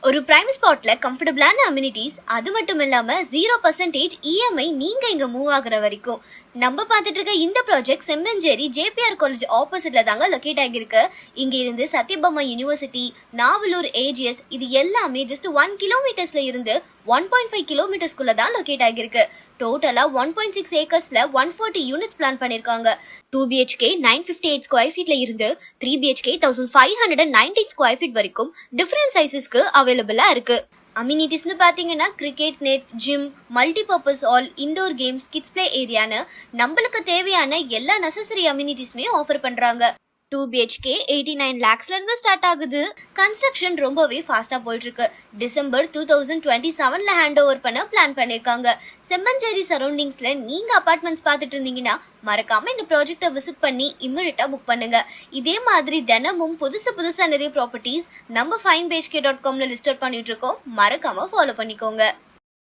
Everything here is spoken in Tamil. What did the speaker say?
ஒரு பிரைம் ஸ்பாட்ல கம்ஃபர்டபுளான அம்யூனிட்டிஸ், அது மட்டும் இல்லாம 0% இஎம்ஐ நீங்க இங்க மூவ் ஆகுற வரைக்கும். நம்ம பார்த்துட்டு இருக்க இந்த ப்ராஜெக்ட் செம்மஞ்சேரி ஜேபிஆர் காலேஜ் ஆப்போசிட்ல தாங்க லொகேட் ஆகியிருக்கு. இங்க இருந்து சத்யபாமா யூனிவர்சிட்டி, நாவலூர் ஏஜிஎஸ் இது எல்லாமே ஜஸ்ட் 1 கிலோமீட்டர்ஸ்ல இருந்து 1.5 கிலோமீட்டர்ஸ்குள்ள தான் லொகேட் ஆகியிருக்கு. டோட்டலா 1.6 ஏக்கர்ஸ்ல 140 யூனிட்ஸ் பிளான் பண்ணிருக்காங்க. 2 BHK 958 ஸ்கொயர் ஃபீட்ல இருந்து 3 BHK 1519 ஸ்கொயர் ஃபீட் வரைக்கும் டிஃபரண்ட் சைஸஸ்க்கு அவைலபிளா இருக்கு. அம்யூனிட்டிஸ்னு பார்த்தீங்கன்னா cricket net, gym, multipurpose hall, indoor games, kids play ஏரியான்னு நம்மளுக்கு தேவையான எல்லா நெசசரி அம்யூனிட்டிஸுமே ஆஃபர் பண்றாங்க. 2 BHK 89 lakhsல இருந்து ஸ்டார்ட் ஆகுது. கன்ஸ்ட்ரக்ஷன் ரொம்பவே ஃபாஸ்டா போயிட்டு இருக்கு. டிசம்பர் 2027ல ஹேண்ட் ஓவர் பண்ண பிளான் பண்ணிருக்காங்க. செம்மஞ்சேரி சரௌண்டிங்ஸ்ல நீங்க அபார்ட்மெண்ட்ஸ் பார்த்துட்டு இருந்தீங்கன்னா மறக்காம இந்த ப்ராஜெக்டை விசிட் பண்ணி இமிடியட்டா புக் பண்ணுங்க. இதே மாதிரி தினமும் புதுசா நிறைய ப்ராப்பர்ட்டிஸ் நம்ம finebhk.comல லிஸ்ட் அவுட் பண்ணிட்டு இருக்கோம். மறக்காம ஃபாலோ பண்ணிக்கோங்க.